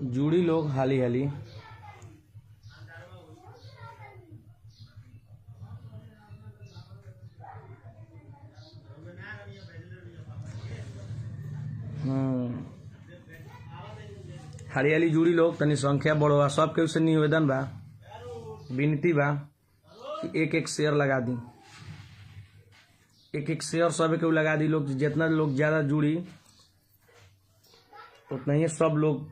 जुड़ी लोग हाली हाली हाली हाली जुड़ी लोग तनी संख्या बढ़ोगा। सबके उससे निवेदन बा, विनती बा कि एक एक शेयर लगा दी, एक एक शेयर सब के लगा दी लोग। जितना लोग ज्यादा जुड़ी उतना ही सब लोग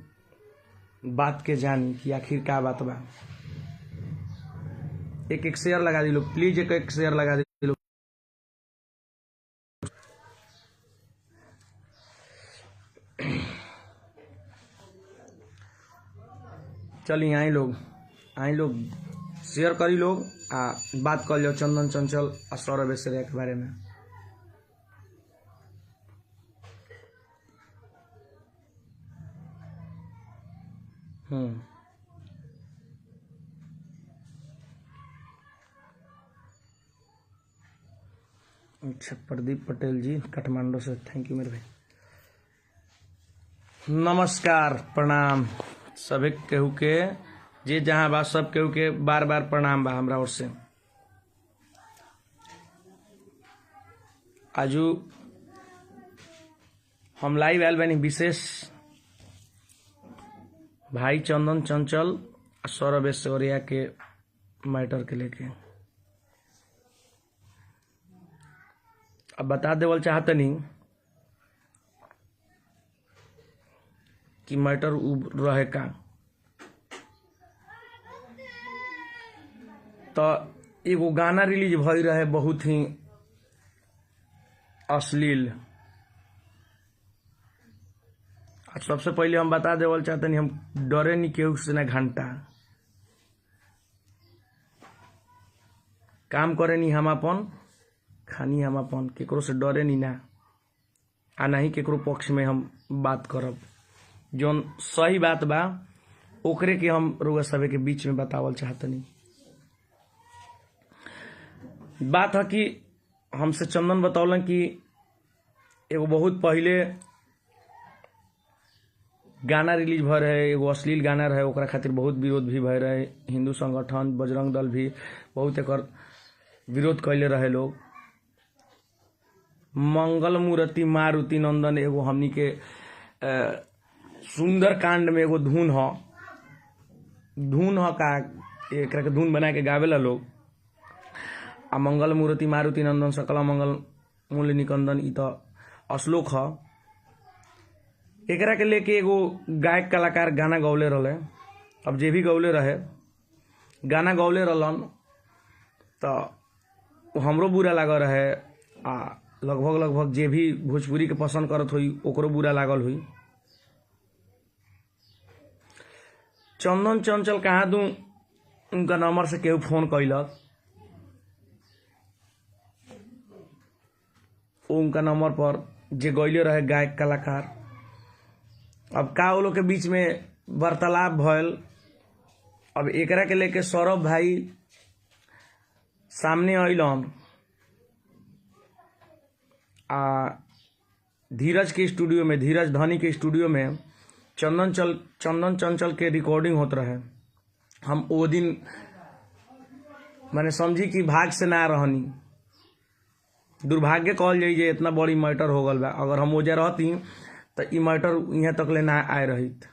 बात के जानी कि आखिर क्या बात बा। एक एक शेयर लगा दी लोग, प्लीज एक एक शेयर लगा दी लोग। चलिए आई लोग शेयर करी लोग आ बात कर लो चंदन चंचल और सौरभ ऐश्वर्या के बारे में। अच्छा, प्रदीप पटेल जी काठमांडू से, थैंक यू मेरे भाई। नमस्कार, प्रणाम सभी केहू के, जे जहाँ बा सब केहू के बार बार प्रणाम बा हमरा ओर से। आजू हम लाइव आयल बानी विशेष भाई चंदन चंचल और सौरभ ऐश्वर्या के मैटर के लेके। अब बता देवल चाहतनी कि मैटर रहे का। तो एगो गाना रिलीज भई रहे बहुत ही अश्लील। सबसे पहले हम बता देवल चाहतनी हम डरे नहीं केहू से ना घंटा, काम करे नहीं हम अपन, खानी हम अपन, केकरो से डरे नहीं ना, आ नहीं केकरो पक्ष में हम बात करब। जोन सही बात बा ओकरे के हम रउआ सभे के बीच में बतावल चाहतनी। बात है कि हमसे चंदन बतौलन कि एगो बहुत पहले गाना रिलीज भय रहे, एगो अश्लील गाना रहे, ओकरा खातिर बहुत विरोध भी भय रहे। हिंदू संगठन बजरंग दल भी बहुत एकर विरोध कैले रहे लोग। मंगल मूर्ति मारुति नंदन एगो हमनी के सुंदर कांड में एगो धुन ह का एकरा के धुन बना के गावेला लोग। आ मंगल मूर्ति मारुति नंदन सकल मंगल मूल्य निकंदन इ तो अश्लोक ह। एकरा के लेके एगो गायक कलाकार गाना गौले रहले। अब जे भी गौले रहे गाना गौले रहलन तो हमरो बुरा लागल रहे, आ लगभग जे भी भोजपुरी के पसंद करत हुई ओकरो बुरा लागल हुई। चंदन चंचल कहाँ दूं उनका नंबर से केहू फोन कैलक, उनका नंबर पर जे गईले रहे गायक कलाकार। अब का वो लोग के बीच में वार्तालाप भयल। अब एकरा के लेके सौरभ भाई सामने अइलन आ धीरज के स्टूडियो में, धीरज धनी के स्टूडियो में चंदन चंचल के रिकॉर्डिंग होत रहे। हम वो दिन मैंने समझी कि भाग से ना रहनी, दुर्भाग्य कहल जाइए, इतना बड़ी मैटर हो गल बा। अगर हम ओजा रहती तो ई मैटर यहाँ तक ले ना आए रहित।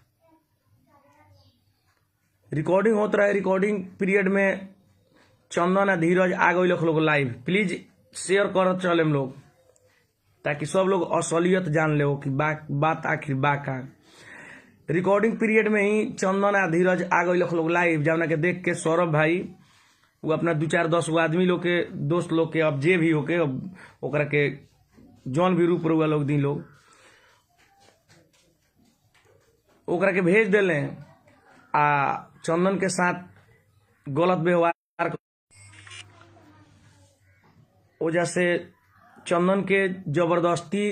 रिकॉर्डिंग होत रहे, रिकॉर्डिंग पीरियड में चंदन आ धीरज आ गई लोग लाइव। प्लीज शेयर करत चले लोग ताकि सब लोग असलियत जान ले कि बात आखिर बा का। रिकॉर्डिंग पीरियड में ही चंदन आ धीरज आ गई लोग लाइव, जौना के देख के सौरभ भाई वो अपना 2-4-10 गो आदमी लोग के, दोस्त लोग के, अब जे भी होके ओकरा के जौन भी रूप रुआ लोग दी लोग ओकरा के भेज देले आ चंदन के साथ गलत व्यवहार वजह से चंदन के जबरदस्ती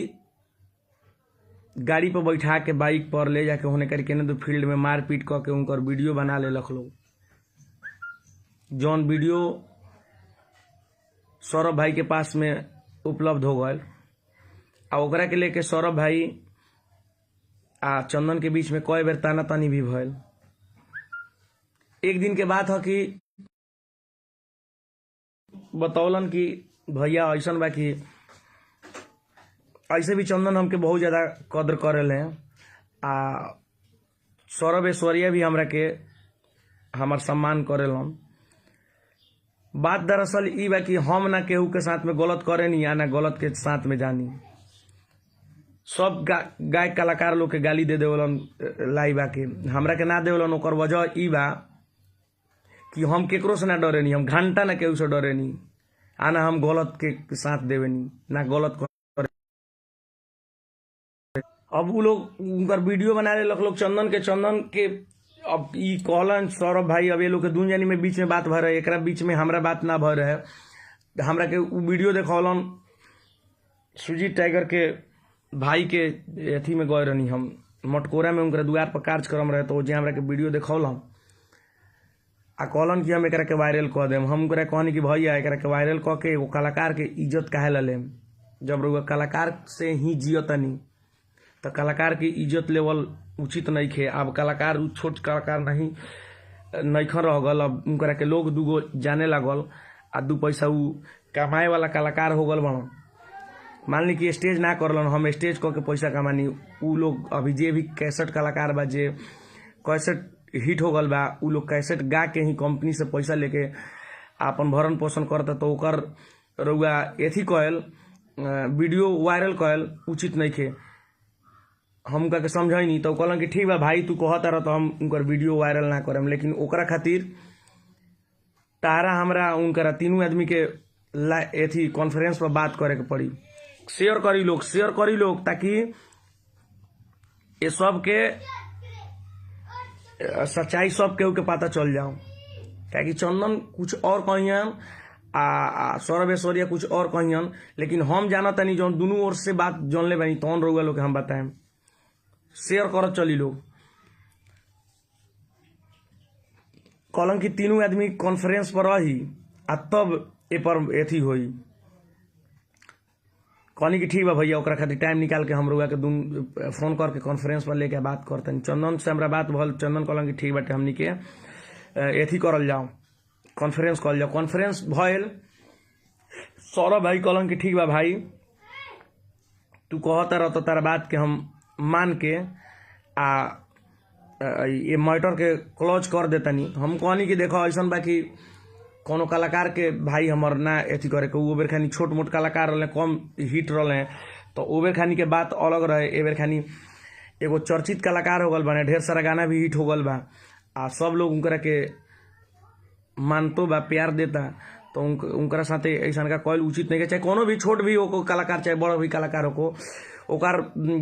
गाड़ी पर बैठा के बाइक पर ले जाके होने करके न तो फील्ड में मारपीट करके उनकर वीडियो बना ले लोग। जौन वीडियो सौरभ भाई के पास में उपलब्ध हो गए आ ओकरा के लेके सौरभ भाई आ चंदन के बीच में कई बेर ताना तानी भी भइल। एक दिन के बात है कि बतौलन कि भैया ऐसा बा कि ऐसे भी चंदन हमके बहुत ज़्यादा कदर करेले आ सौरभ ऐश्वर्या भी हमरा के हमार सम्मान करेलन। बात दरअसल ई बा कि हम ना केहू के साथ में गलत करे नहीं या ना गलत के साथ में जानी। सब गायक कलाकार लोग के गाली दे देवलन लाइबा के, हमरा के ना देवलन। ओकर वजह ई बा कि हम केकरो से ना डरे नहीं, हम घंटा ना केहू से डरे नहीं, आना हम गलत के साथ देवे नहीं ना गलत करे। अब वो लोग उनकर वीडियो बना रहे लोग चंदन के अब ई कहलन सौरभ भाई अब ये लोग के दून जानी में बीच में बात भर रहे, एक बीच में हमरा बात ना भर रहे। हमरा के वीडियो देखौलन सुजीत टाइगर के भाई के अथी में गए रहनी, हम मटकोरा में उनके द्वार पर कार्यक्रम रहे, तो जे हमरा के वीडियो देखौलन आ कहलन कि हम एकरा के वायरल कह देम। हम ओकरा कहनी कि भैया एकरा के वायरल कह के एगो कलाकार के इज्जत काहे ला लेम। जब रउआ कलाकार से ही जियतनी तो कलाकार की इज्जत लेवल उचित नहीं खे। अब कलाकार छोट कलाकार नहीं खन रह गल, अब उनकरा के लोग दूगो जाने लागल आ दू पैसा उ कमाए वाला कलाकार हो गल बन। मान ली कि स्टेज ना करलन, हम स्टेज कह के पैसा कमानी। उ लोग अभी जे भी कैसेट कलाकार बा जे कैसेट हिट हो गल बा, उ लोग कैसेट गा के ही कंपनी से पैसा लेके अपन भरण पोषण करता, तो ओकर रउआ एथी कहल वीडियो वायरल कहल उचित नहीं खे। हम उनका के समझ नहीं, तो कहलन कि ठीक बा भाई तू कहता रह तो हम उनकर वीडियो वायरल ना करम, लेकिन ओकरा खातिर तारा हमरा उनकरा तीनों आदमी के एथी कॉन्फ्रेंस पर बात करे के पड़ी। शेयर करी लोग ताकि ये सब के सच्चाई सब केहू के पता चल जाओ। क्या चंदन कुछ और कहियन आ सौरभ ऐश्वर्या कुछ और कहियन, लेकिन हम जाना तनी जो दोनों ओर से बात जानले बानी तौन रउआ लोग के हम बताएं। शेयर करत चली लोग। कहलन कि तीनों आदमी कॉन्फ्रेंस पर रही आ तब ए पर एथी होई। कहनी कि ठीक बा भैया ओकरा खातिर टाइम निकाल के हम रउआ के फोन करके कॉन्फ्रेंस पर लेके बात करतनी। चंदन से हमरा बात भल, चंदन कहलन कि ठीक बाटे हमनी के एथी करल जाओ, कॉन्फ्रेंस करल जाओ। कॉन्फ्रेंस भइल। सौरभ भाई कहलन कि ठीक बा भाई तू कहता रह तो तारा बात के हम मान के ये मैटर के क्लोज कर देतनी। हम कहनी कि देखो ऐसा बा कि कोनो कलाकार के भाई हमर ना एथी करे के, बेर खानी छोट मोट कलाकार रहे कम हिट रहे, तो ओ बेर खानी के बात अलग रहे। ए बेर खानी एगो चर्चित कलाकार हो गल बने, ढेर सारा गाना भी हिट हो गल बा आ सब लोग उनकरा के मानतो बा, प्यार देता, तो उनकरा साथे ऐसा का कॉल उचित नहीं है। चाहे कोनो भी छोट भी हो कलाकार चाहे बड़ भी कलाकार हो, ओकर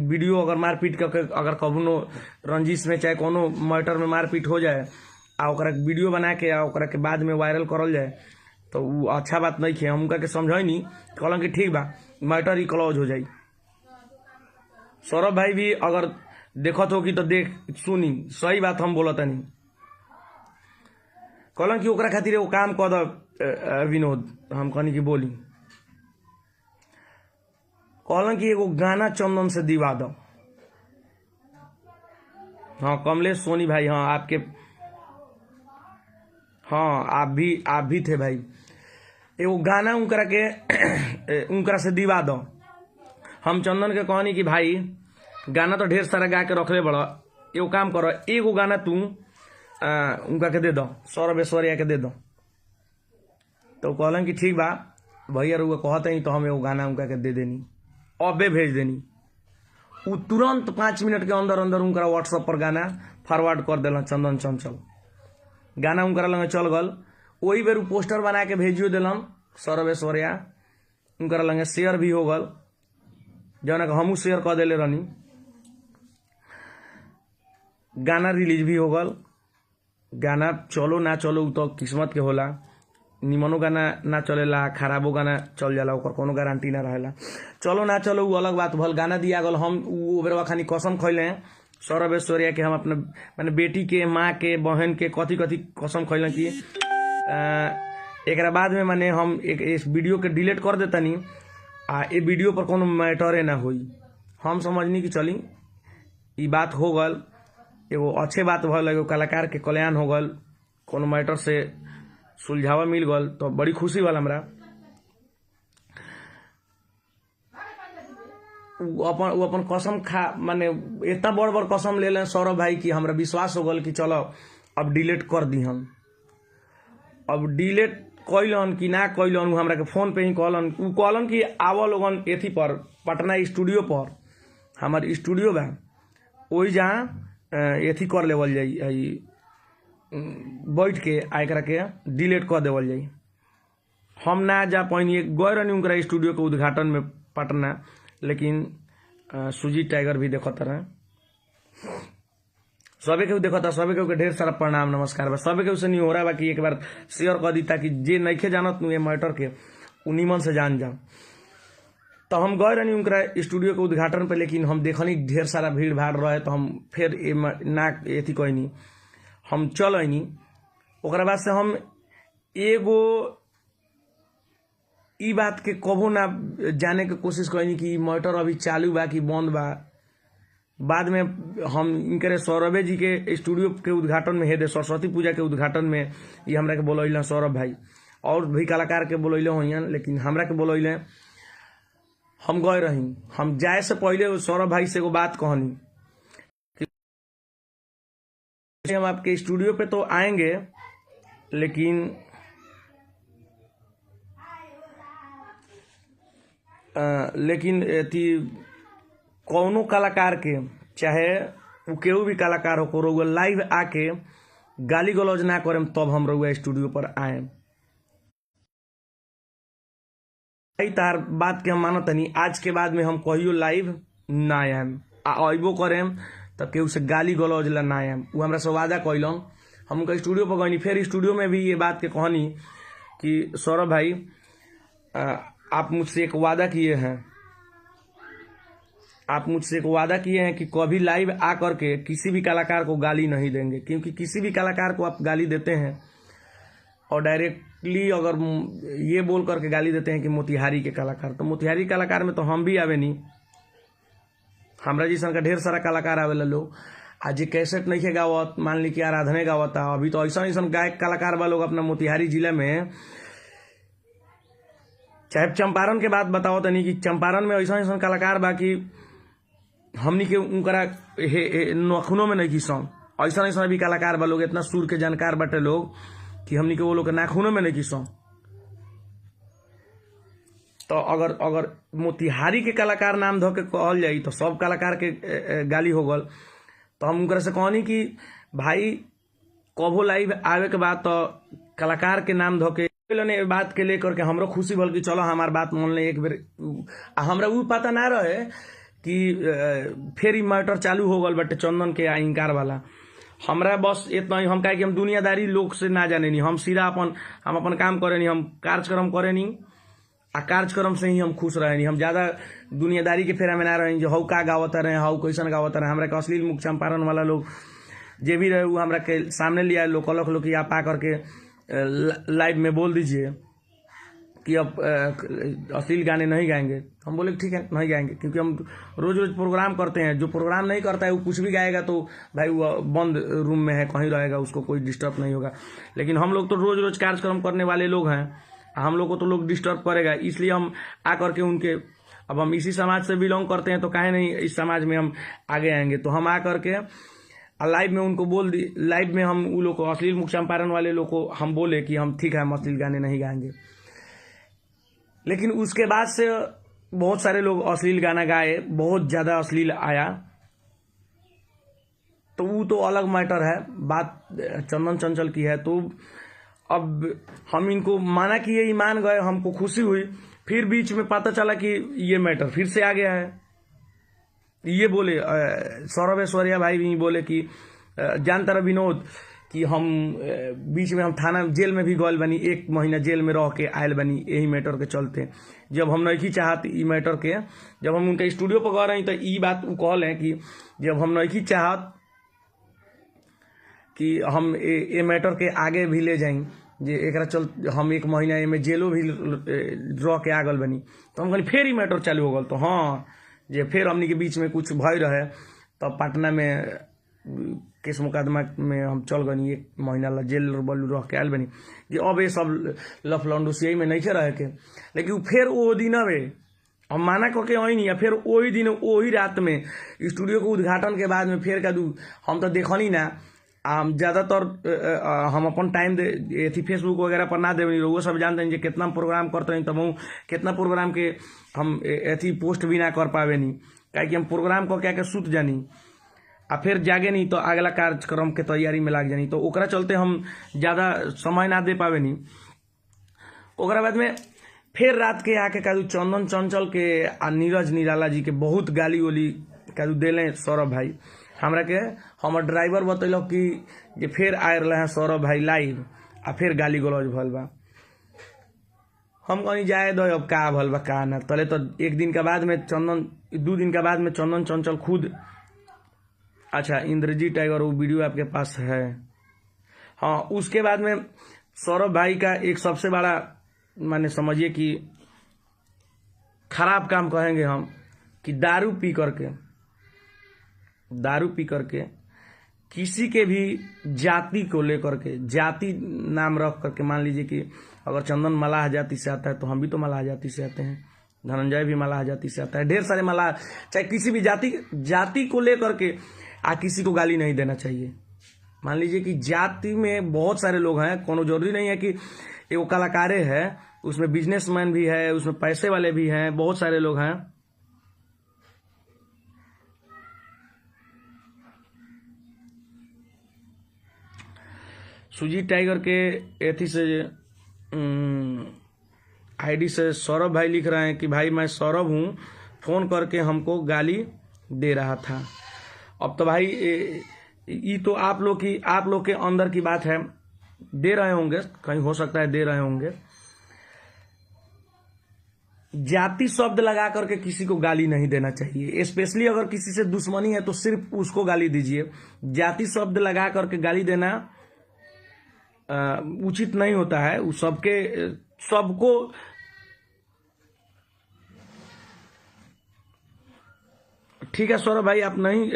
वीडियो अगर मारपीट करके अगर कभनो रंजिश में चाहे कोनो मैटर में मारपीट हो जाए आ ओकरा वीडियो बना के आ ओकरा के बाद में वायरल करल जाए तो वो अच्छा बात नहीं है। हम उनका के समझैनी, कहलन कि ठीक बा मैटर ही क्लोज हो जाई। सौरभ भाई भी अगर देखत हो कि तो देख सुनी, सही बात हम बोलत नहीं। कहलन कि ओकरा खातिर एगो काम कर द विनोद। हम कहनी कि बोली। कहलन कि एगो गाना चंदन से दिवा दो। हाँ कमलेश सोनी भाई, हाँ आपके, हाँ आप भी थे भाई। एगो गाना उनकरा के उनकरा से दिवा दो। हम चंदन के कहनी कि भाई गाना तो ढेर सारा गा के रखले बड़ा, एगो काम करो एगो गाना तू उनका के दे दो, सौरभ ऐश्वर्या के दे दो। तो कहलन कि ठीक बा भैया रुआ कहते ही तो हम एगो गाना उनका के दे देनी, अबे भेज देनी। उ तुरंत 5 मिनट के अंदर अंदर उनका व्हाट्सएप पर गाना फॉरवर्ड कर दिल चंदन चंचल। गाना उनकरा लगे चल गल। वही बेर पोस्टर बना के भेजियो दिलन सौरभ ऐश्वर्या, उनकरा लगे शेयर भी हो गल, जौन हमू शेयर कर दिले रहनी। गाना रिलीज भी हो गल। गाना चलो ना चलो तो किस्मत के होला, निमनो गाना ना चलेला, खराबो गाना चल जाला, ओकर कोनो गारंटी ना रहेला। चलो ना चलो वो अलग बात भल, गाना दिया गल। हम वो बेरवा खानी कसम खैले सौरभ ऐश्वर्या के, हम अपने माने बेटी के, माँ के, बहन के कथी कथी कसम खैले कि एकरा बाद में माने हम एक इस वीडियो के डिलीट कर देतनी आ ये वीडियो पर कोनो मैटरे ना होई। हम समझनी कि चली ई बात हो गल, एगो अच्छे बात भल, एगो कलाकार के कल्याण हो गल, कोनो मैटर से सुलझावा मिल गल, तो बड़ी खुशी भल हमरा। वो अपन कसम खा माने इतना बड़ बड़ कसम ले लें सौरभ भाई की हमरा विश्वास हो गल कि चलो अब डिलीट कर दीहन। अब डिलीट कैलन कि ना कैलन, हमरा के फोन पे ही कहलन, उ कहलन कि आवा लोगन एथी पर पटना स्टूडियो पर, हमार स्टूडियो बा, ओई जहाँ एथी कर लेवल जाई, बैठ के एकरा के डिलीट कर देवल जाई। हम ना जा पाइनी, गए रहनी उनका स्टूडियो के उद्घाटन में पटना, लेकिन सुजीत टाइगर भी देखता रहे, सबे के देखता, सबे के ढेर सारा प्रणाम नमस्कार बा, सबे के उसे नहीं हो रहा बा कि एक बार शेयर कर दी ताकि जे नइखे जानत नु ये मैटर के उ निमन से जान जा। तो हम गए रहनी उनका स्टूडियो के उद्घाटन पे, लेकिन हम देखनी ढेर सारा भीड़ भाड़ रहे, तो हम फिर ना एथी कहनी, हम चल आईनी। ओकरा बाद से हम एगो ई बात के कबो ना जाने के कोशिश करी कि मैटर अभी चालू बा कि बंद बा। बाद में हम इनके सौरभे जी के स्टूडियो के उद्घाटन में हेदे सरस्वती पूजा के उद्घाटन में ये हमरा के बोलैलन सौरभ भाई, और भी कलाकार के बोलैले होइयन, लेकिन हमरा के बोलैले, हम गए रही। हम जाए से पहले सौरभ भाई से एगो बात कहनी कि हम आपके स्टूडियो पे तो आएंगे, लेकिन कौनो कलाकार के, चाहे वो केहू भी कलाकार हो, रउआ लाइव आके गाली गलौज ना करेम तब हम रउआ स्टूडियो पर आए। तार बात के हम मानत नहीं, आज के बाद में हम कहियो लाइव ना आएम, अबो करेम तब केहू से गाली गलौज ला ना आएम। वो हमरा से वादा कैलन, हम उनका स्टूडियो पर गईनी, फिर स्टूडियो में भी ये बात के कहनी कि सौरभ भाई आप मुझसे एक वादा किए हैं, आप मुझसे एक वादा किए हैं कि कभी लाइव आकर के किसी भी कलाकार को गाली नहीं देंगे, क्योंकि किसी भी कलाकार को आप गाली देते हैं और डायरेक्टली अगर ये बोल करके गाली देते हैं कि मोतिहारी के कलाकार, तो मोतिहारी कलाकार में तो हम भी आवे नहीं, हमरा जैसा का ढेर सारा कलाकार आवेला लोग। आज ये कैसेट नहीं गावत, मान ली कि आराधने गावता, अभी तो ऐसा ऐसा गायक कलाकार बा लोग अपना मोतिहारी जिला में, चाहे चंपारण के बात बताओ तनी कि चंपारण में ऐसा ऐसा कलाकार बा कि हमनी के उनकरा नखुनों में नहीं किसन, ऐसा ऐसा भी कलाकार बा लोग, इतना सुर के जानकार बाटे लोग कि हमनी के वो लोग के नाखूनों में नहीं किसन। तो अगर मोतिहारी के कलाकार नाम धो के कहल जाई तो सब कलाकार के गाली हो गल। तो हम उनकरा से कहनी कि भाई कभो लाइव आवे के बाद तो कलाकार के नाम धो के बात के लेकर के हमरो खुशी भल कि चलो हमार बात मान ले एक बेर। हमरा वो पता ना रहे कि फिर मैटर चालू हो गल बटे चंदन के इंकार वाला। हमरा बस इतना ही, हम कहे कि हम दुनियादारी लोग से ना जाने नहीं, हम सीधा हम अपन काम करे नहीं, हम कार्यक्रम करे नहीं, आ कार्यक्रम से ही हम खुश रहे नहीं। हम ज्यादा दुनियादारी के फेरा में ना रहे जो हऊ का गावता रहे, हऊ कैसन गावता रहे। हमरा के अश्लील मुख चंपारण वाला लोग जे भी रहे वो हमरा के सामने लिया लोग, कहलक लोग कि आप आ करके लाइव में बोल दीजिए कि अब अश्लील गाने नहीं गाएंगे। हम बोले ठीक है नहीं गाएंगे, क्योंकि हम रोज रोज प्रोग्राम करते हैं। जो प्रोग्राम नहीं करता है वो कुछ भी गाएगा तो भाई वो बंद रूम में है, कहीं रहेगा, उसको कोई डिस्टर्ब नहीं होगा। लेकिन हम लोग तो रोज रोज कार्यक्रम करने वाले लोग हैं, हम लोग को तो लोग डिस्टर्ब करेगा। इसलिए हम आकर के उनके, अब हम इसी समाज से बिलोंग करते हैं तो काहे नहीं इस समाज में हम आगे आएंगे। तो हम आकर के लाइव में उनको बोल दी, लाइव में हम उन लोग को, अश्लील मुख चंपारण वाले लोग को हम बोले कि हम ठीक है हम अश्लील गाने नहीं गाएंगे। लेकिन उसके बाद से बहुत सारे लोग अश्लील गाना गाए, बहुत ज्यादा अश्लील आया, तो वो तो अलग मैटर है। बात चंदन चंचल की है, तो अब हम इनको माना कि ये मान गए, हमको खुशी हुई। फिर बीच में पता चला कि ये मैटर फिर से आ गया है। ये बोले सौरभ ऐश्वर्या भाई भी बोले कि जानता रहा विनोद कि हम बीच में हम थाना जेल में भी गए बनी, 1 महीना जेल में रह के आयल बनी यही मैटर के चलते। जब हम नहीं चाहत ई मैटर के, जब हम उनके स्टूडियो पर गए रही तो ई बात वो कहल है कि जब हम नहीं चाहत कि हम ये मैटर के आगे भी ले जाएं, जे एकरा चल हम 1 महीना में जेलो भी रह के आगल बनी। तो हम कहली फिर ई मैटर चालू हो गल। तो हाँ जे फिर हमनी के बीच में कुछ भय रहे तो पटना में केस मुकदमा में हम चल गनी, 1 महीना ला जेल रह के आयल बनी कि अब ये सब लफलंडुसियाई में नहीं रहे के। लेकिन फिर वो दिन हम माना करके आई फिर वही दिन वही रात में स्टूडियो के उद्घाटन के बाद में फिर कदू हम तो देखनी ना। हम ज़्यादातर हम अपन टाइम दे थी फेसबुक वगैरह पर ना देवनी, वो सब जानते हैं कितना प्रोग्राम करते हैं, तब कितना प्रोग्राम के हम एथी पोस्ट भी ना कर पावे नहीं, क्या कि हम प्रोग्राम को क्या के सुत जानी आ फिर जागे नहीं तो अगला कार्यक्रम के तैयारी में लाग जानी, तो ओकरा चलते हम ज़्यादा समय ना दे पावे नहीं। ओकरा बाद में फिर रात के आके कादू चंदन चंचल के आ नीरज निराला जी के बहुत गाली उली कादू दिले सौरभ भाई हमरा के। हमर ड्राइवर बतैलक कि जे फिर आए रहे हैं सौरभ भाई लाइव आ फिर गाली गलौज भल बा। हम कहीं जाए दो अब का भल बा का ना, तले तो 1 दिन के बाद में 2 दिन के बाद में चंदन चंचल खुद, अच्छा इंद्रजीत टाइगर वो वीडियो आपके पास है, हाँ। उसके बाद में सौरभ भाई का एक सबसे बड़ा माने समझिए कि खराब काम कहेंगे हम कि दारू पी करके किसी के भी जाति को लेकर के, जाति नाम रख करके, मान लीजिए कि अगर चंदन मलाह जाति से आता है तो हम भी तो मलाह जाति से आते हैं, धनंजय भी मलाह जाति से आता है, ढेर सारे मलाह, चाहे किसी भी जाति को लेकर के किसी को गाली नहीं देना चाहिए। मान लीजिए कि जाति में बहुत सारे लोग हैं, कोनो जरूरी नहीं है कि वो कलाकारे है, उसमें बिजनेसमैन भी है, उसमें पैसे वाले भी हैं, बहुत सारे लोग हैं। सुजीत टाइगर के एथी से आईडी से सौरभ भाई लिख रहे हैं कि भाई मैं सौरभ हूँ, फोन करके हमको गाली दे रहा था। अब तो भाई ये तो आप लोग के अंदर की बात है, दे रहे होंगे, कहीं हो सकता है दे रहे होंगे। जाति शब्द लगा करके किसी को गाली नहीं देना चाहिए, स्पेशली अगर किसी से दुश्मनी है तो सिर्फ उसको गाली दीजिए। जाति शब्द लगा करके गाली देना उचित नहीं होता है। उस सबको ठीक है सौरभ भाई, आप नहीं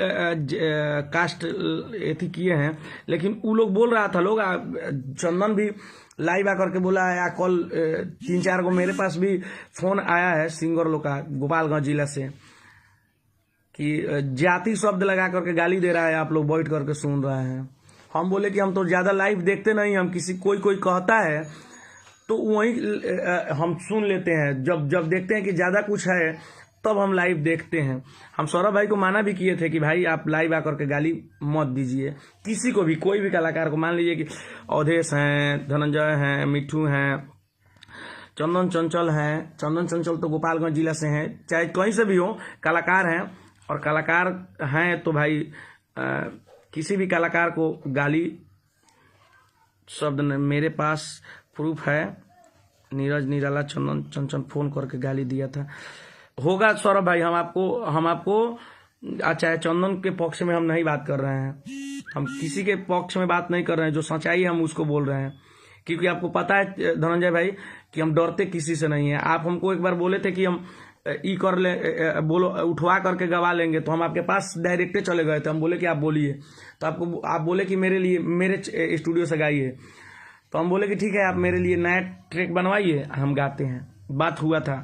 कास्ट एथी किए हैं, लेकिन वो लोग बोल रहा था, लोग चंदन भी लाइव आकर के बोला है, कल 3-4 को मेरे पास भी फोन आया है सिंगर लोग का गोपालगंज जिला से कि जाति शब्द लगा करके गाली दे रहा है, आप लोग बैठ करके सुन रहे हैं। हम बोले कि हम तो ज्यादा लाइव देखते नहीं, हम कोई कहता है तो वही हम सुन लेते हैं, जब देखते हैं कि ज्यादा कुछ है तब हम लाइव देखते हैं। हम सौरभ भाई को माना भी किए थे कि भाई आप लाइव आकर के गाली मत दीजिए किसी को भी, कोई भी कलाकार को। मान लीजिए कि अवधेश हैं, धनंजय हैं, मिठू हैं, चंदन चंचल हैं। चंदन चंचल तो गोपालगंज जिला से हैं, चाहे कहीं से भी हो, कलाकार हैं। और कलाकार हैं तो भाई किसी भी कलाकार को गाली शब्द मेरे पास प्रूफ है, नीरज निराला चंदन चंचल फोन करके गाली दिया था। होगा सौरभ भाई, हम आपको चाहे चंदन के पक्ष में हम नहीं बात कर रहे हैं, हम किसी के पक्ष में बात नहीं कर रहे हैं, जो सच्चाई है हम उसको बोल रहे हैं। क्योंकि आपको पता है धनंजय भाई कि हम डरते किसी से नहीं है। आप हमको एक बार बोले थे कि हम कर ले, बोलो उठवा करके गवा लेंगे, तो हम आपके पास डायरेक्टे चले गए थे। हम बोले कि आप बोलिए, तो आप बोले कि मेरे स्टूडियो से गाइए, तो हम बोले कि ठीक है, आप मेरे लिए नया ट्रैक बनवाइए, हम गाते हैं। बात हुआ था,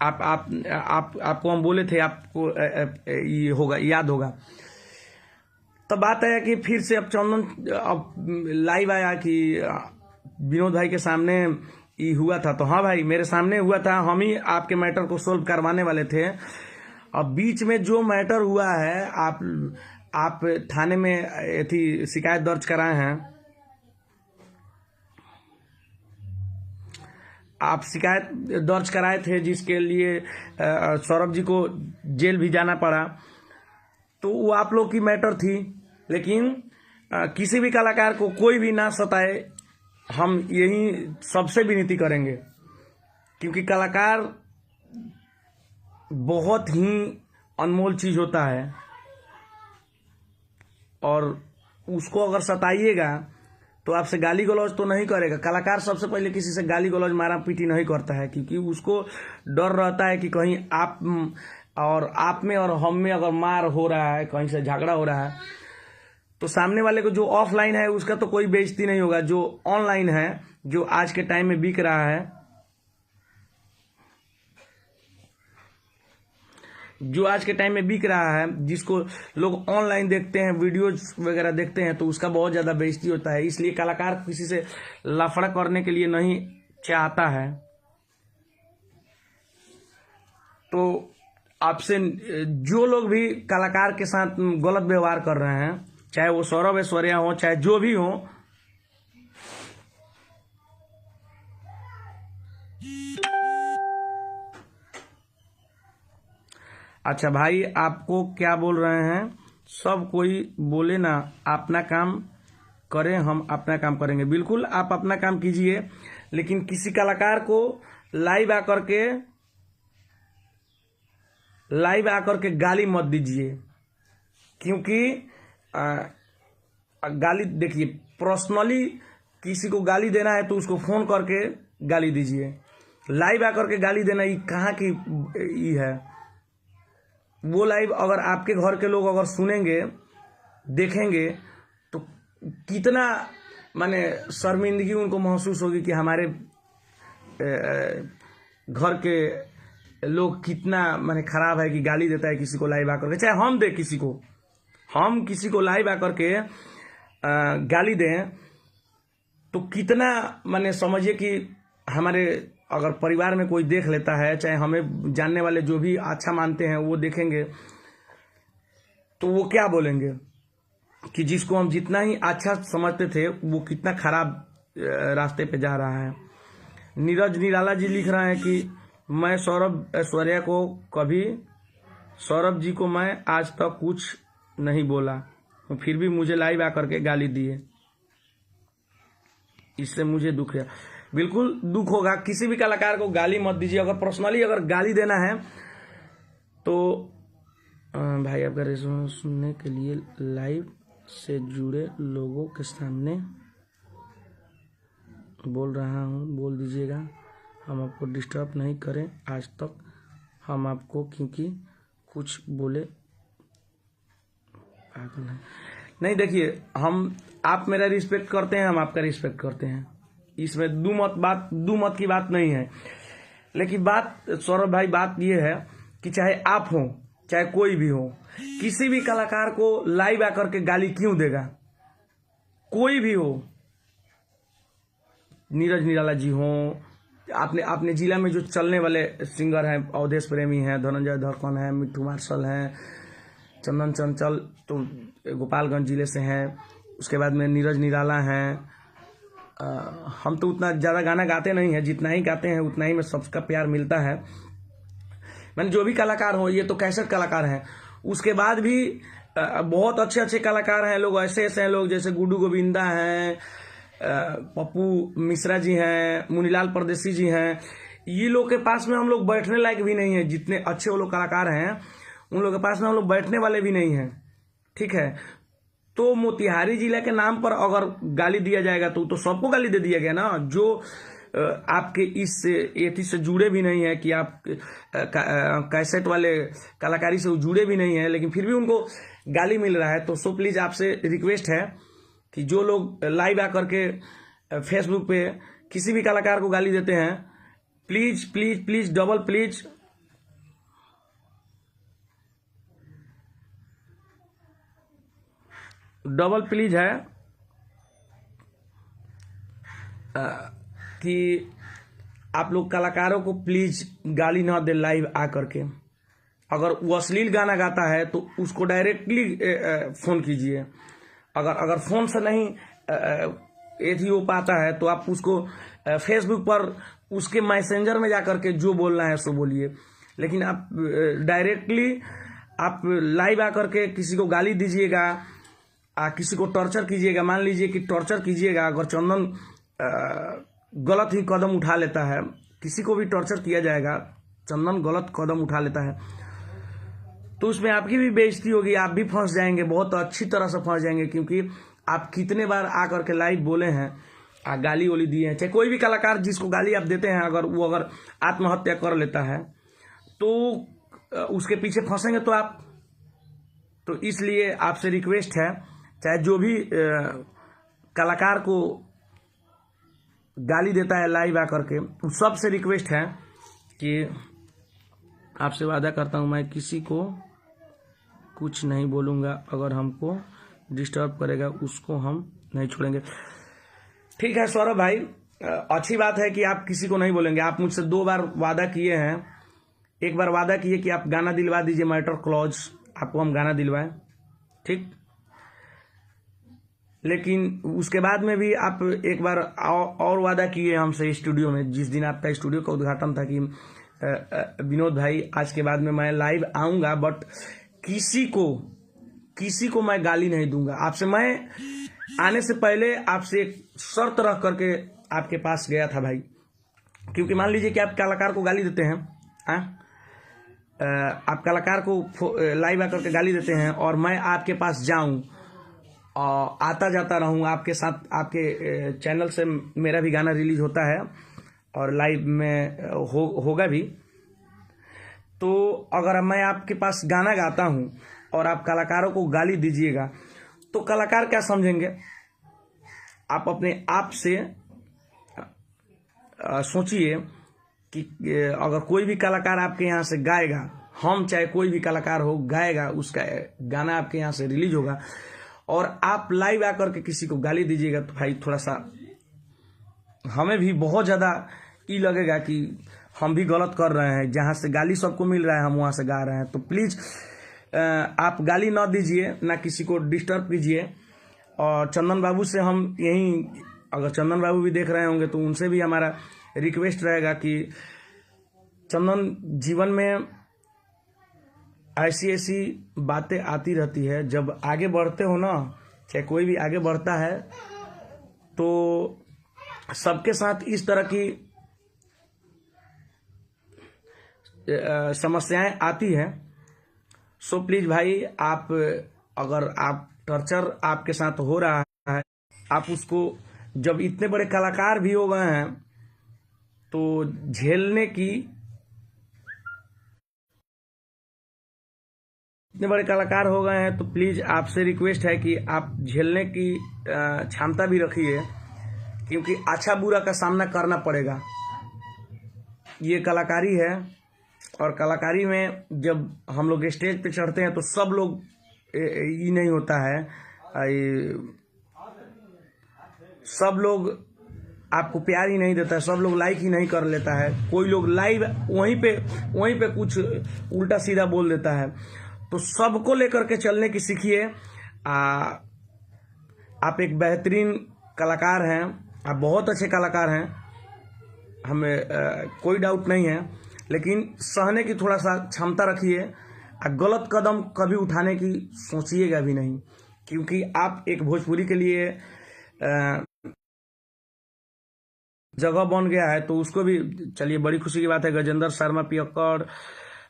आपको हम बोले थे, आपको ये होगा, याद होगा। तब बात है कि फिर से अब चंदन लाइव आया कि विनोद भाई के सामने ये हुआ था, तो हाँ भाई मेरे सामने हुआ था, हम ही आपके मैटर को सोल्व करवाने वाले थे। अब बीच में जो मैटर हुआ है, आप थाने में थी शिकायत दर्ज कराए हैं, आप शिकायत दर्ज कराए थे, जिसके लिए सौरभ जी को जेल भी जाना पड़ा। तो वो आप लोग की मैटर थी, लेकिन किसी भी कलाकार को कोई भी ना सताए, हम यही सबसे विनती करेंगे। क्योंकि कलाकार बहुत ही अनमोल चीज होता है, और उसको अगर सताइएगा तो आपसे गाली गलौज तो नहीं करेगा। कलाकार सबसे पहले किसी से गाली गलौज मारा पीटी नहीं करता है, क्योंकि उसको डर रहता है कि कहीं आप में और हम में अगर मार हो रहा है, कहीं से झगड़ा हो रहा है, तो सामने वाले को जो ऑफलाइन है उसका तो कोई बेइज्जती नहीं होगा। जो ऑनलाइन है, जो आज के टाइम में बिक रहा है, जो आज के टाइम में बिक रहा है, जिसको लोग ऑनलाइन देखते हैं, वीडियोज वगैरह देखते हैं, तो उसका बहुत ज़्यादा बेइज्जती होता है। इसलिए कलाकार किसी से लफड़ा करने के लिए नहीं चाहता है। तो आपसे जो लोग भी कलाकार के साथ गलत व्यवहार कर रहे हैं, चाहे वो सौरभ ऐश्वर्या हो, चाहे जो भी हो, अच्छा भाई आपको क्या बोल रहे हैं, सब कोई बोले ना, अपना काम करें, हम अपना काम करेंगे। बिल्कुल आप अपना काम कीजिए, लेकिन किसी कलाकार को लाइव आकर के गाली मत दीजिए, क्योंकि गाली देखिए, पर्सनली किसी को गाली देना है तो उसको फोन करके गाली दीजिए। लाइव आकर के गाली देना ये कहाँ की ये है। वो लाइव अगर आपके घर के लोग अगर सुनेंगे, देखेंगे, तो कितना माने शर्मिंदगी उनको महसूस होगी कि हमारे घर के लोग कितना माने खराब है कि गाली देता है किसी को लाइव आकर के। चाहे हम किसी को लाइव आकर के गाली दें, तो कितना माने समझिए कि हमारे अगर परिवार में कोई देख लेता है, चाहे हमें जानने वाले जो भी अच्छा मानते हैं वो देखेंगे, तो वो क्या बोलेंगे कि जिसको हम जितना ही अच्छा समझते थे वो कितना खराब रास्ते पे जा रहा है। नीरज निराला जी लिख रहे हैं कि मैं सौरभ ऐश्वर्या को कभी, सौरभ जी को मैं आज तक कुछ नहीं बोला, तो फिर भी मुझे लाइव आकर के गाली दिए, इससे मुझे दुख है। बिल्कुल दुख होगा। किसी भी कलाकार को गाली मत दीजिए। अगर पर्सनली अगर गाली देना है तो भाई आपका रेज़्यूमे सुनने के लिए लाइव से जुड़े लोगों के सामने बोल रहा हूँ, बोल दीजिएगा। हम आपको डिस्टर्ब नहीं करें आज तक हम आपको, क्योंकि कुछ बोले नहीं। देखिए, आप मेरा रिस्पेक्ट करते हैं, हम आपका रिस्पेक्ट करते हैं, इसमें दो मत की बात नहीं है। लेकिन बात सौरभ भाई, बात ये है कि चाहे आप हो, चाहे कोई भी हो, किसी भी कलाकार को लाइव आकर के गाली क्यों देगा? कोई भी हो, नीरज निराला जी हो, अपने जिला में जो चलने वाले सिंगर हैं, अवधेश प्रेमी हैं, धनंजय धड़कन है, मिट्ठू मार्शल हैं, चंदन चंचल तो गोपालगंज जिले से हैं, उसके बाद में नीरज निराला हैं। हम तो उतना ज़्यादा गाना गाते नहीं हैं, जितना ही गाते हैं उतना ही में सबका प्यार मिलता है। मैंने जो भी कलाकार हो, ये तो कैसेट कलाकार हैं, उसके बाद भी बहुत अच्छे अच्छे कलाकार हैं लोग, ऐसे हैं लोग जैसे गुड्डू गोविंदा हैं, पप्पू मिश्रा जी हैं, मुनीलाल परदेसी जी हैं। ये लोग के पास में हम लोग बैठने लायक भी नहीं है। जितने अच्छे वो लोग कलाकार हैं, उन लोगों के पास में हम लोग बैठने वाले भी नहीं हैं। ठीक है, तो मोतिहारी जिला के नाम पर अगर गाली दिया जाएगा तो सबको गाली दे दिया गया ना, जो आपके इस एथी से जुड़े भी नहीं है, कि आप कैसेट वाले कलाकारी से जुड़े भी नहीं है, लेकिन फिर भी उनको गाली मिल रहा है। तो सो प्लीज़ आपसे रिक्वेस्ट है कि जो लोग लाइव आकर के फेसबुक पे किसी भी कलाकार को गाली देते हैं, please please please double please है कि आप लोग कलाकारों को प्लीज़ गाली ना दे लाइव आकर के। अगर वो अश्लील गाना गाता है तो उसको डायरेक्टली फ़ोन कीजिए। अगर फ़ोन से नहीं एथी हो पाता है तो आप उसको फेसबुक पर उसके मैसेंजर में जाकर के जो बोलना है सो बोलिए। लेकिन आप डायरेक्टली आप लाइव आकर के किसी को गाली दीजिएगा, किसी को टॉर्चर कीजिएगा। मान लीजिए कि टॉर्चर कीजिएगा, अगर चंदन गलत ही कदम उठा लेता है, किसी को भी टॉर्चर किया जाएगा, चंदन गलत कदम उठा लेता है, तो उसमें आपकी भी बेइज्जती होगी, आप भी फंस जाएंगे, बहुत अच्छी तरह से फंस जाएंगे। क्योंकि आप कितने बार आकर के लाइव बोले हैं, गाली वाली दिए हैं, चाहे कोई भी कलाकार जिसको गाली आप देते हैं, अगर आत्महत्या कर लेता है तो उसके पीछे फंसेंगे तो आप। तो इसलिए आपसे रिक्वेस्ट है, चाहे जो भी कलाकार को गाली देता है लाइव आकर के, उस सबसे रिक्वेस्ट है कि आपसे वादा करता हूं मैं किसी को कुछ नहीं बोलूँगा, अगर हमको डिस्टर्ब करेगा उसको हम नहीं छोड़ेंगे। ठीक है सौरभ भाई, अच्छी बात है कि आप किसी को नहीं बोलेंगे। आप मुझसे 2 बार वादा किए हैं। एक बार वादा किए कि आप गाना दिलवा दीजिए, मैटर क्लॉज, आपको हम गाना दिलवाएं, ठीक। लेकिन उसके बाद में भी आप एक बार और वादा किए हमसे स्टूडियो में, जिस दिन आपका स्टूडियो का उद्घाटन था, कि विनोद भाई आज के बाद में मैं लाइव आऊँगा, बट किसी को मैं गाली नहीं दूंगा। आपसे मैं आने से पहले आपसे एक शर्त रख करके आपके पास गया था भाई, क्योंकि मान लीजिए कि आप कलाकार को गाली देते हैं, आप कलाकार को लाइव आकर के गाली देते हैं और मैं आपके पास जाऊं और आता जाता रहूं आपके साथ, आपके चैनल से मेरा भी गाना रिलीज होता है और लाइव में होगा भी। तो अगर मैं आपके पास गाना गाता हूं और आप कलाकारों को गाली दीजिएगा तो कलाकार क्या समझेंगे? आप अपने आप से सोचिए कि अगर कोई भी कलाकार आपके यहाँ से गाएगा, हम चाहे कोई भी कलाकार हो गाएगा, उसका गाना आपके यहाँ से रिलीज होगा और आप लाइव आकर के किसी को गाली दीजिएगा, तो भाई थोड़ा सा हमें भी बहुत ज़्यादा ये लगेगा कि हम भी गलत कर रहे हैं। जहाँ से गाली सबको मिल रहा है हम वहाँ से गा रहे हैं। तो प्लीज़ आप गाली ना दीजिए, ना किसी को डिस्टर्ब कीजिए। और चंदन बाबू से हम यही, अगर चंदन बाबू भी देख रहे होंगे तो उनसे भी हमारा रिक्वेस्ट रहेगा कि चंदन, जीवन में ऐसी बातें आती रहती है, जब आगे बढ़ते हो ना, चाहे कोई भी आगे बढ़ता है तो सबके साथ इस तरह की समस्याएं आती है। सो प्लीज भाई, आप अगर आप टॉर्चर आपके साथ हो रहा है, आप उसको, जब इतने बड़े कलाकार भी हो गए हैं तो झेलने की, इतने बड़े कलाकार हो गए हैं तो प्लीज आपसे रिक्वेस्ट है कि आप झेलने की क्षमता भी रखिए, क्योंकि अच्छा बुरा का सामना करना पड़ेगा। ये कलाकारी है और कलाकारी में जब हम लोग स्टेज पे चढ़ते हैं तो सब लोग, ये नहीं होता है, सब लोग आपको प्यार ही नहीं देता है, सब लोग लाइक ही नहीं कर लेता है। कोई लोग लाइव वहीं पे कुछ उल्टा सीधा बोल देता है। तो सबको लेकर के चलने की सीखिए। आप एक बेहतरीन कलाकार हैं, आप बहुत अच्छे कलाकार हैं, हमें कोई डाउट नहीं है, लेकिन सहने की थोड़ा सा क्षमता रखिए। गलत कदम कभी उठाने की सोचिएगा भी नहीं, क्योंकि आप एक भोजपुरी के लिए जगह बन गया है, तो उसको भी, चलिए बड़ी खुशी की बात है। गजेंद्र शर्मा पियक्कड़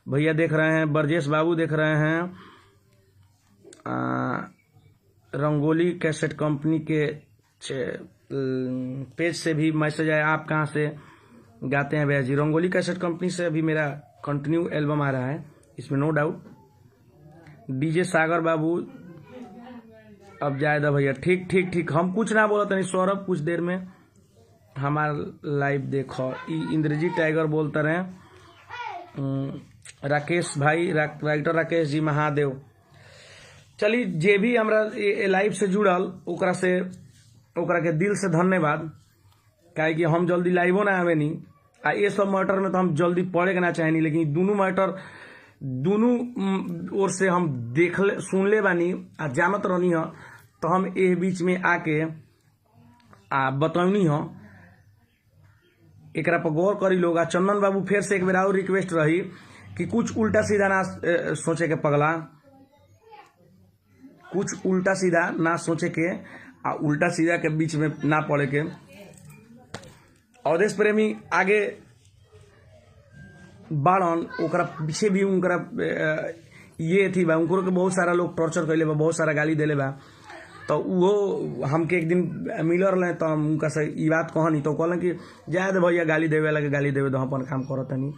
भैया देख रहे हैं, ब्रजेश बाबू देख रहे हैं, रंगोली कैसेट कंपनी के पेज से भी मैसेज आया, आप कहाँ से गाते हैं भैया जी? रंगोली कैसेट कंपनी से अभी मेरा कंटिन्यू एल्बम आ रहा है, इसमें नो डाउट। डीजे सागर बाबू, अब जायदा भैया, ठीक, हम कुछ ना बोलते नहीं सौरभ, कुछ देर में हमारा लाइव देखो। इंद्रजीत टाइगर बोलते रहे, राकेश भाई, राइटर राकेश जी महादेव। चलिए, जे भी हमरा लाइव से जुड़ल ओकरा के दिल से धन्यवाद, काहे कि हम जल्दी लाइवो ना आवे नी, आ ये सब मैटर में तो हम जल्दी पढ़े के ना चाहेनी, लेकिन दोनों मैटर दोनों ओर से हम सुन ले बानी आ जानत रहनी ह, तो हम ए बीच में आके बतौनी ह। एकरा पर गौर करी लोग। चंदन बाबू, फिर से एक बेर और रिक्वेस्ट रही कि कुछ उल्टा सीधा ना सोचे के पगला, कुछ उल्टा सीधा ना सोचे के, उल्टा सीधा के बीच में ना पड़े के। अवधेश प्रेमी आगे बाड़न, ओकरा पीछे भी उनकरा ये थी बा, उनको के बहुत सारा लोग टॉर्चर कैले बा, बहुत सारा गाली देले बा। तो वो हमके एक दिन मिल रहे तो हम उनका से ई बात कहनी तो कहलन कि जाए दे भैया गाली देवे लगे गाली देवे तो अपन काम करत नहीं।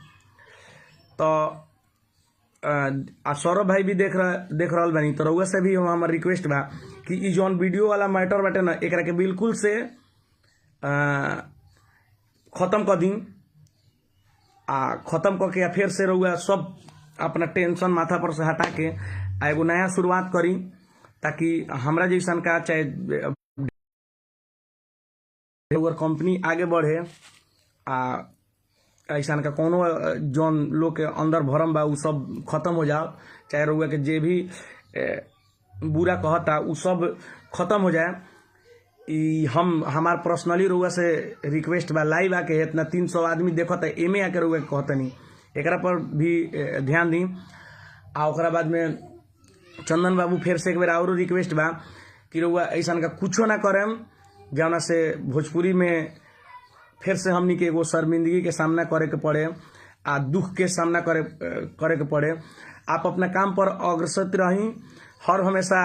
तो सौरभ भाई भी देख रहल बानी तो रउआ से भी हमार रिक्वेस्ट बा कि ई जौन वीडियो वाला मैटर बाटे ना एकरा के बिल्कुल से खत्म कर दी खत्म करके या फिर से रउआ सब अपना टेंशन माथा पर से हटा के एगो नया शुरुआत करी ताकि हमरा जैसन का चाहे कंपनी आगे बढ़े ऐसा का कोनो जौन लोग के अंदर भरम बा उ सब खत्म हो जाओ चाहे रउआ के जे भी बुरा कहता उ सब खत्म हो जाए। हमार पर्सनली रउआ से रिक्वेस्ट बा लाइव आके इतना 300 आदमी देखता एमे आके रउआ कहतनी एकरा पर भी ध्यान दी। ओकरा बाद में चंदन बाबू फिर से एक बार और रिक्वेस्ट बा कि रउआ ऐसा का कुछो ना करें जौना से भोजपुरी में फिर से हमनी के एगो शर्मिंदगी के सामना करे के पड़े दुख के सामना करे के पड़े। आप अपना काम पर अग्रसर रही हर हमेशा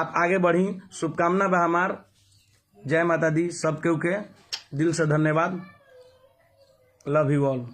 आप आगे बढ़ी। शुभकामना बा हमार। जय माता दी। सबके दिल से धन्यवाद। Love you all.